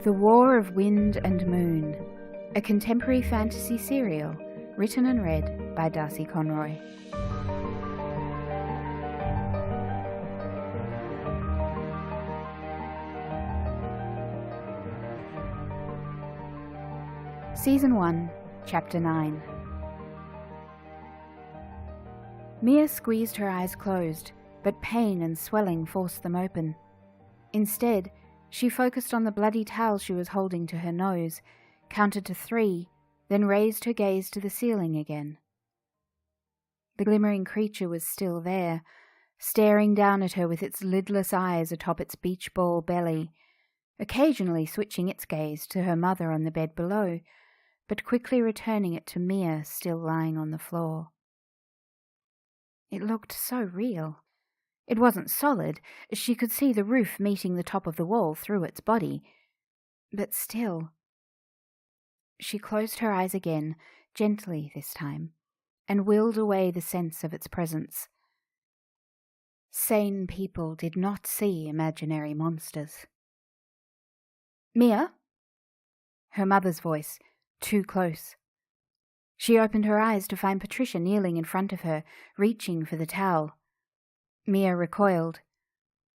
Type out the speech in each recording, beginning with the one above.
The War of Wind and Moon, a contemporary fantasy serial written and read by Darcy Conroy. Season 1, Chapter 9. Mia squeezed her eyes closed, but pain and swelling forced them open. Instead, she focused on the bloody towel she was holding to her nose, counted to 3, then raised her gaze to the ceiling again. The glimmering creature was still there, staring down at her with its lidless eyes atop its beach ball belly, occasionally switching its gaze to her mother on the bed below, but quickly returning it to Mia still lying on the floor. It looked so real. It wasn't solid. She could see the roof meeting the top of the wall through its body. But still. She closed her eyes again, gently this time, and willed away the sense of its presence. Sane people did not see imaginary monsters. "Mia?" Her mother's voice, too close. She opened her eyes to find Patricia kneeling in front of her, reaching for the towel. Mia recoiled.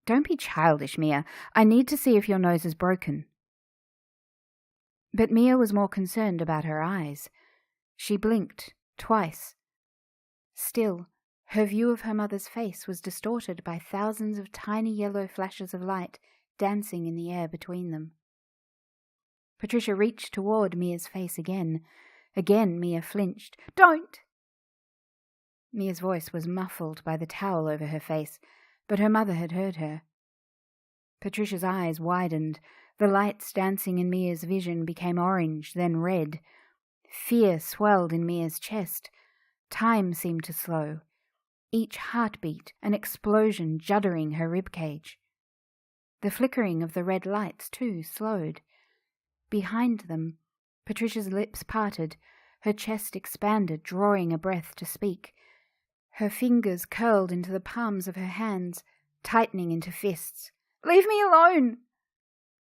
"Don't be childish, Mia. I need to see if your nose is broken." But Mia was more concerned about her eyes. She blinked, twice. Still, her view of her mother's face was distorted by thousands of tiny yellow flashes of light dancing in the air between them. Patricia reached toward Mia's face again. Again Mia flinched. "Don't!" Mia's voice was muffled by the towel over her face, but her mother had heard her. Patricia's eyes widened. The lights dancing in Mia's vision became orange, then red. Fear swelled in Mia's chest. Time seemed to slow. Each heartbeat an explosion juddering her ribcage. The flickering of the red lights, too, slowed. Behind them, Patricia's lips parted, her chest expanded, drawing a breath to speak. Her fingers curled into the palms of her hands, tightening into fists. "Leave me alone!"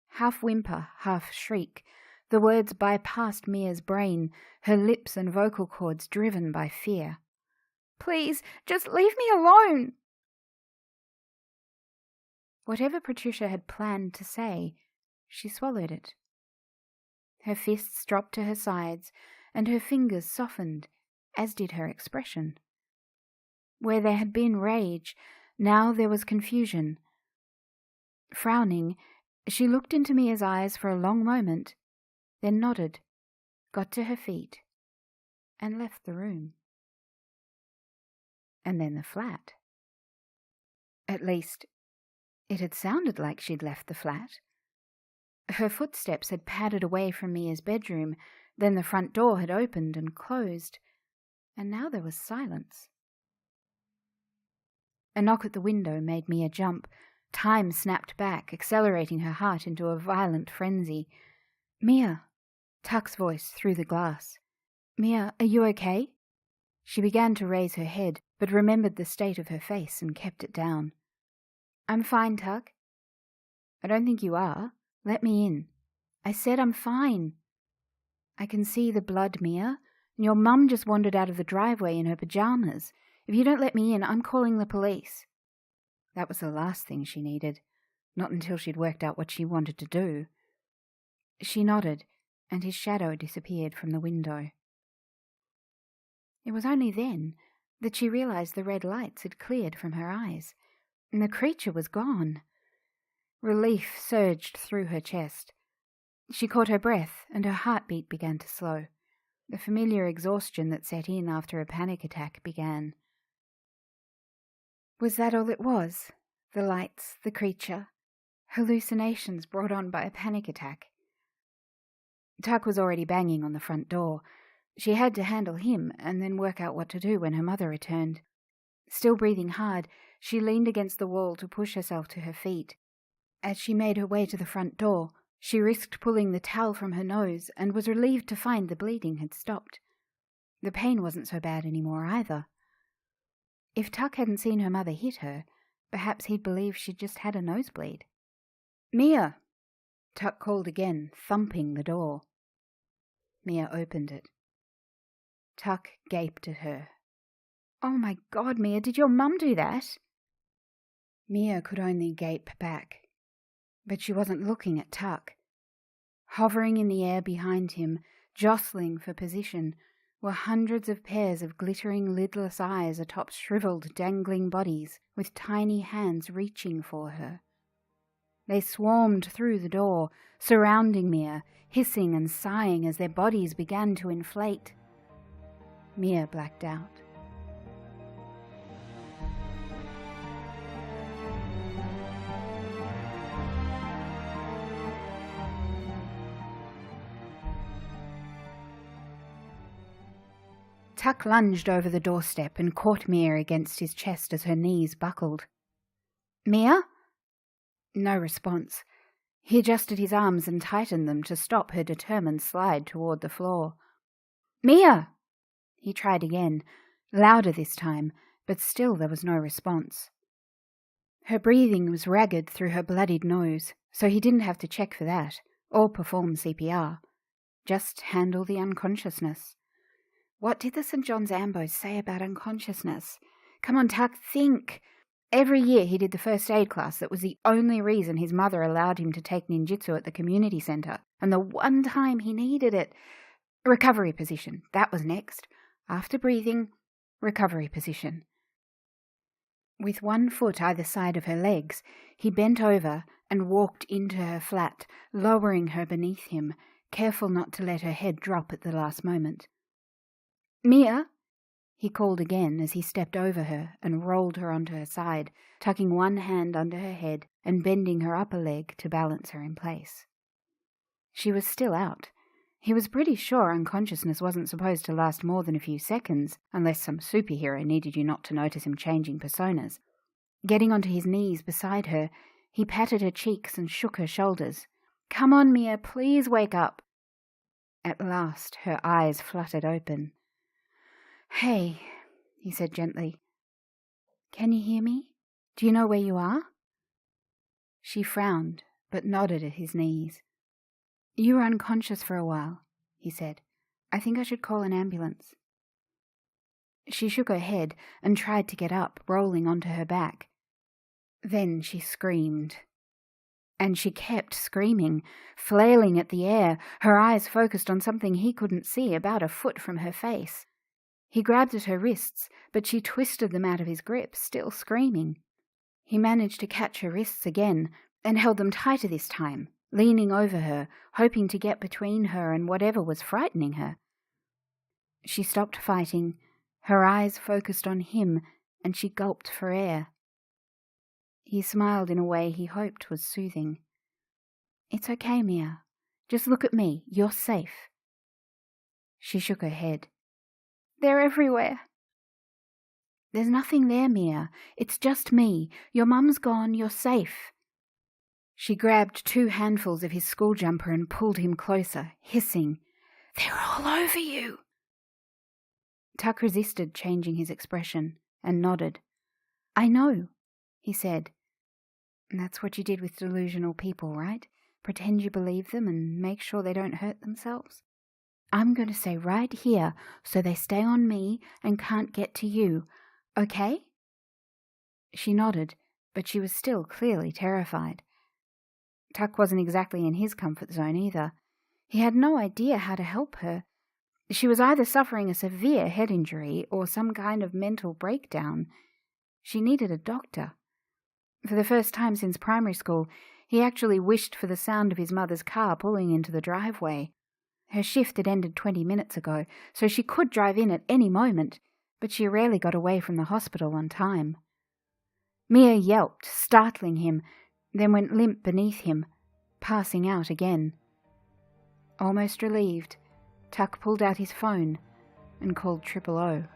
Half whimper, half shriek, the words bypassed Mia's brain, her lips and vocal cords driven by fear. "Please, just leave me alone!" Whatever Patricia had planned to say, she swallowed it. Her fists dropped to her sides, and her fingers softened, as did her expression. Where there had been rage, now there was confusion. Frowning, she looked into Mia's eyes for a long moment, then nodded, got to her feet, and left the room. And then the flat. At least, it had sounded like she'd left the flat. Her footsteps had padded away from Mia's bedroom, then the front door had opened and closed, and now there was silence. A knock at the window made Mia jump. Time snapped back, accelerating her heart into a violent frenzy. "Mia!" Tuck's voice through the glass. "Mia, are you okay?" She began to raise her head, but remembered the state of her face and kept it down. "I'm fine, Tuck." "I don't think you are. Let me in." "I said I'm fine." "I can see the blood, Mia, and your mum just wandered out of the driveway in her pajamas. If you don't let me in, I'm calling the police." That was the last thing she needed, not until she'd worked out what she wanted to do. She nodded, and his shadow disappeared from the window. It was only then that she realized the red lights had cleared from her eyes, and the creature was gone. Relief surged through her chest. She caught her breath, and her heartbeat began to slow. The familiar exhaustion that set in after a panic attack began. Was that all it was? The lights, the creature, hallucinations brought on by a panic attack? Tuck was already banging on the front door. She had to handle him and then work out what to do when her mother returned. Still breathing hard, she leaned against the wall to push herself to her feet. As she made her way to the front door, she risked pulling the towel from her nose and was relieved to find the bleeding had stopped. The pain wasn't so bad anymore either. If Tuck hadn't seen her mother hit her, perhaps he'd believe she'd just had a nosebleed. "Mia!" Tuck called again, thumping the door. Mia opened it. Tuck gaped at her. "Oh my God, Mia, did your mum do that?" Mia could only gape back, but she wasn't looking at Tuck. Hovering in the air behind him, jostling for position, were hundreds of pairs of glittering lidless eyes atop shriveled, dangling bodies, with tiny hands reaching for her. They swarmed through the door, surrounding Mia, hissing and sighing as their bodies began to inflate. Mia blacked out. Tuck lunged over the doorstep and caught Mia against his chest as her knees buckled. "Mia?" No response. He adjusted his arms and tightened them to stop her determined slide toward the floor. "Mia!" He tried again, louder this time, but still there was no response. Her breathing was ragged through her bloodied nose, so he didn't have to check for that, or perform CPR. Just handle the unconsciousness. What did the St. John's Ambos say about unconsciousness? Come on, Tuck, think. Every year he did the first aid class. That was the only reason his mother allowed him to take ninjutsu at the community centre, and the one time he needed it. Recovery position, that was next. After breathing, recovery position. With one foot either side of her legs, he bent over and walked into her flat, lowering her beneath him, careful not to let her head drop at the last moment. "Mia?" he called again as he stepped over her and rolled her onto her side, tucking one hand under her head and bending her upper leg to balance her in place. She was still out. He was pretty sure unconsciousness wasn't supposed to last more than a few seconds, unless some superhero needed you not to notice him changing personas. Getting onto his knees beside her, he patted her cheeks and shook her shoulders. "Come on, Mia, please wake up." At last her eyes fluttered open. "Hey," he said gently. "Can you hear me? Do you know where you are?" She frowned, but nodded at his knees. "You were unconscious for a while," he said. "I think I should call an ambulance." She shook her head and tried to get up, rolling onto her back. Then she screamed. And she kept screaming, flailing at the air, her eyes focused on something he couldn't see about a foot from her face. He grabbed at her wrists, but she twisted them out of his grip, still screaming. He managed to catch her wrists again, and held them tighter this time, leaning over her, hoping to get between her and whatever was frightening her. She stopped fighting, her eyes focused on him, and she gulped for air. He smiled in a way he hoped was soothing. "It's okay, Mia. Just look at me. You're safe." She shook her head. "They're everywhere." "There's nothing there, Mia. It's just me. Your mum's gone. You're safe." She grabbed 2 handfuls of his school jumper and pulled him closer, hissing, "They're all over you." Tuck resisted changing his expression and nodded. "I know," he said. "That's what you did with delusional people, right? Pretend you believe them and make sure they don't hurt themselves. I'm going to stay right here so they stay on me and can't get to you. Okay?" She nodded, but she was still clearly terrified. Tuck wasn't exactly in his comfort zone either. He had no idea how to help her. She was either suffering a severe head injury or some kind of mental breakdown. She needed a doctor. For the first time since primary school, he actually wished for the sound of his mother's car pulling into the driveway. Her shift had ended 20 minutes ago, so she could drive in at any moment, but she rarely got away from the hospital on time. Mia yelped, startling him, then went limp beneath him, passing out again. Almost relieved, Tuck pulled out his phone and called 000.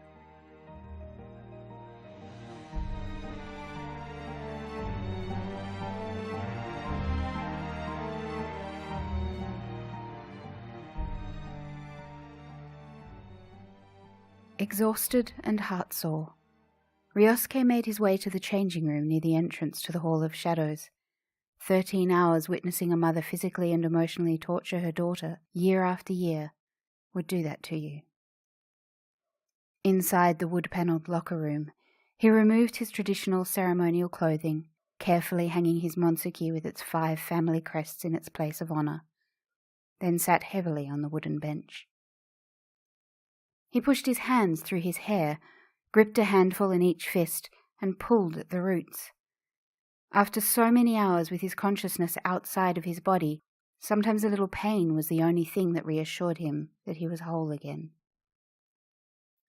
Exhausted and heartsore, Rios made his way to the changing room near the entrance to the Hall of Shadows. 13 hours witnessing a mother physically and emotionally torture her daughter year after year would do that to you. Inside the wood-panelled locker room, he removed his traditional ceremonial clothing, carefully hanging his monsuki with its 5 family crests in its place of honor, then sat heavily on the wooden bench. He pushed his hands through his hair, gripped a handful in each fist, and pulled at the roots. After so many hours with his consciousness outside of his body, sometimes a little pain was the only thing that reassured him that he was whole again.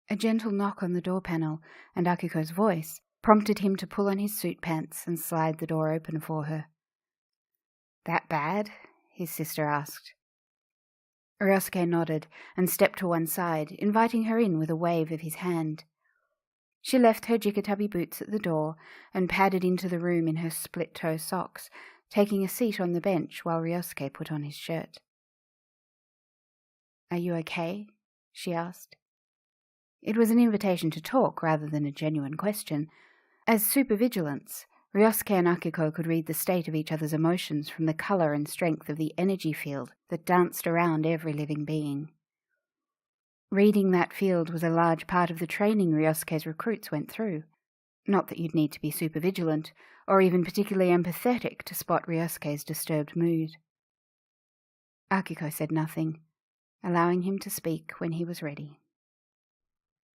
A gentle knock on the door panel and Akiko's voice prompted him to pull on his suit pants and slide the door open for her. "That bad?" his sister asked. Ryosuke nodded and stepped to one side, inviting her in with a wave of his hand. She left her jikatabi boots at the door and padded into the room in her split-toe socks, taking a seat on the bench while Ryosuke put on his shirt. "Are you okay?" she asked. It was an invitation to talk rather than a genuine question. As supervigilants, Ryosuke and Akiko could read the state of each other's emotions from the color and strength of the energy field that danced around every living being. Reading that field was a large part of the training Ryosuke's recruits went through. Not that you'd need to be supervigilant, or even particularly empathetic to spot Ryosuke's disturbed mood. Akiko said nothing, allowing him to speak when he was ready.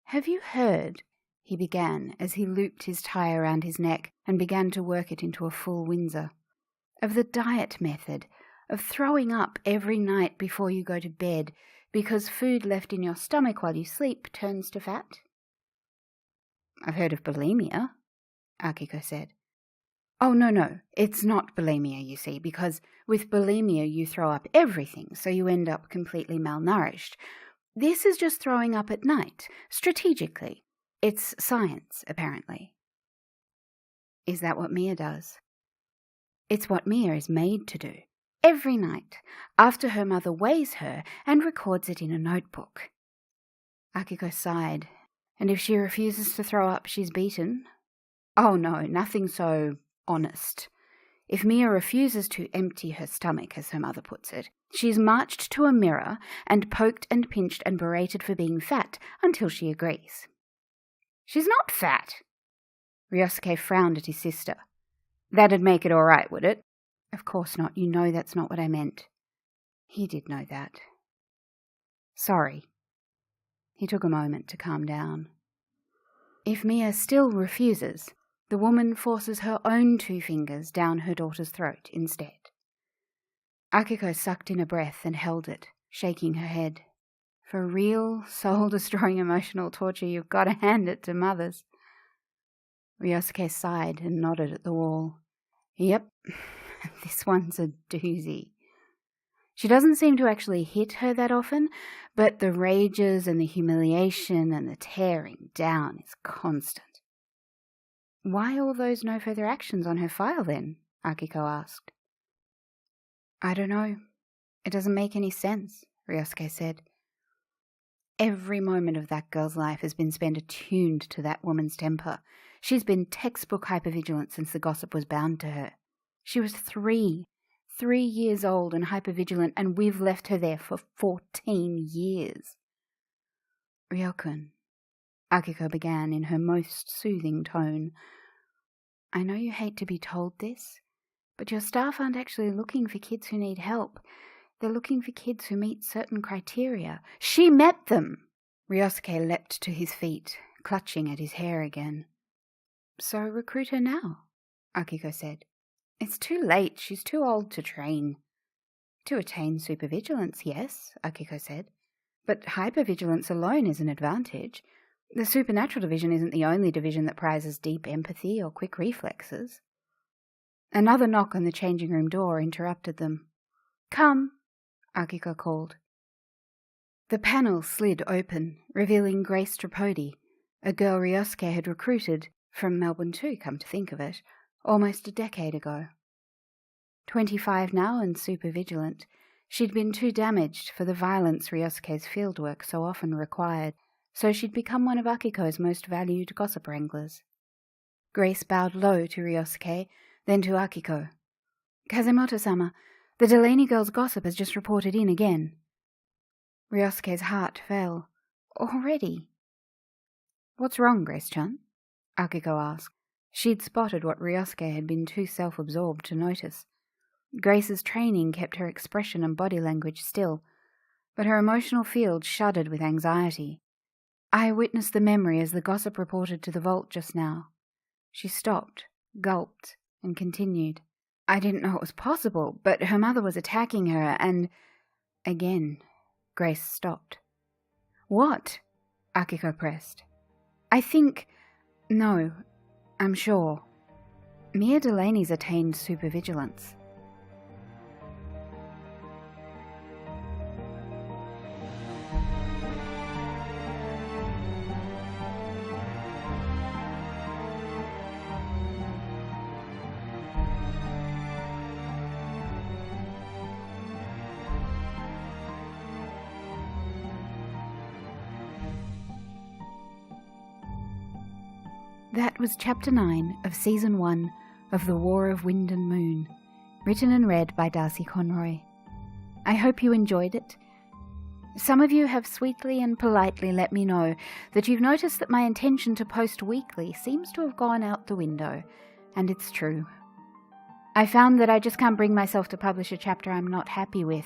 "Have you heard," he began as he looped his tie around his neck and began to work it into a full Windsor, "of the diet method, of throwing up every night before you go to bed because food left in your stomach while you sleep turns to fat?" "I've heard of bulimia," Akiko said. "Oh, no, it's not bulimia, you see, because with bulimia you throw up everything, so you end up completely malnourished. This is just throwing up at night, strategically. It's science, apparently." "Is that what Mia does?" "It's what Mia is made to do. Every night, after her mother weighs her and records it in a notebook." Akiko sighed. "And if she refuses to throw up, she's beaten?" "Oh no, nothing so honest. If Mia refuses to empty her stomach, as her mother puts it, she's marched to a mirror and poked and pinched and berated for being fat until she agrees." "She's not fat." Ryosuke frowned at his sister. "That'd make it all right, would it?" "Of course not. You know that's not what I meant." He did know that. "Sorry." He took a moment to calm down. "If Mia still refuses, the woman forces her own 2 fingers down her daughter's throat instead." Akiko sucked in a breath and held it, shaking her head. "For real, soul-destroying emotional torture, you've got to hand it to mothers." Ryosuke sighed and nodded at the wall. "Yep, this one's a doozy. She doesn't seem to actually hit her that often, but the rages and the humiliation and the tearing down is constant." "Why all those no further actions on her file then?" Akiko asked. "I don't know. It doesn't make any sense," Ryosuke said. "Every moment of that girl's life has been spent attuned to that woman's temper. She's been textbook hypervigilant since the gossip was bound to her. She was 3 years old and hypervigilant, and we've left her there for 14 years. "Ryokun," Akiko began in her most soothing tone, "I know you hate to be told this, but your staff aren't actually looking for kids who need help. They're looking for kids who meet certain criteria." "She met them!" Ryosuke leapt to his feet, clutching at his hair again. "So recruit her now," Akiko said. "It's too late. She's too old to train." "To attain supervigilance, yes," Akiko said. "But hypervigilance alone is an advantage. The supernatural division isn't the only division that prizes deep empathy or quick reflexes." Another knock on the changing room door interrupted them. "Come," Akiko called. The panel slid open, revealing Grace Tripodi, a girl Ryosuke had recruited, from Melbourne too, come to think of it, almost a decade ago. 25 now and supervigilant, she'd been too damaged for the violence Ryosuke's fieldwork so often required, so she'd become one of Akiko's most valued gossip wranglers. Grace bowed low to Ryosuke, then to Akiko. Kazemoto-sama, the Delaney girl's gossip has just reported in again. Ryosuke's heart fell. Already? What's wrong, Grace-chan? Akiko asked. She'd spotted what Ryosuke had been too self-absorbed to notice. Grace's training kept her expression and body language still, but her emotional field shuddered with anxiety. I witnessed the memory as the gossip reported to the vault just now. She stopped, gulped, and continued. I didn't know it was possible, but her mother was attacking her, and... Again, Grace stopped. What? Akiko pressed. I think... No, I'm sure. Mia Delaney's attained supervigilance. That was Chapter 9 of Season 1 of The War of Wind and Moon, written and read by Darcy Conroy. I hope you enjoyed it. Some of you have sweetly and politely let me know that you've noticed that my intention to post weekly seems to have gone out the window, and it's true. I found that I just can't bring myself to publish a chapter I'm not happy with,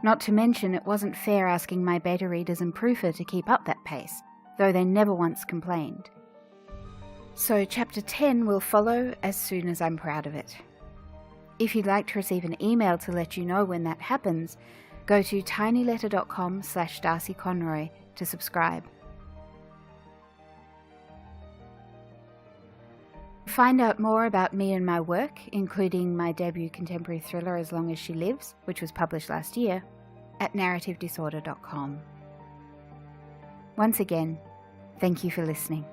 not to mention it wasn't fair asking my beta readers and proofer to keep up that pace, though they never once complained. So Chapter 10 will follow as soon as I'm proud of it. If you'd like to receive an email to let you know when that happens, go to tinyletter.com/DarcyConroy to subscribe. Find out more about me and my work, including my debut contemporary thriller As Long as She Lives, which was published last year, at narrativedisorder.com. Once again, thank you for listening.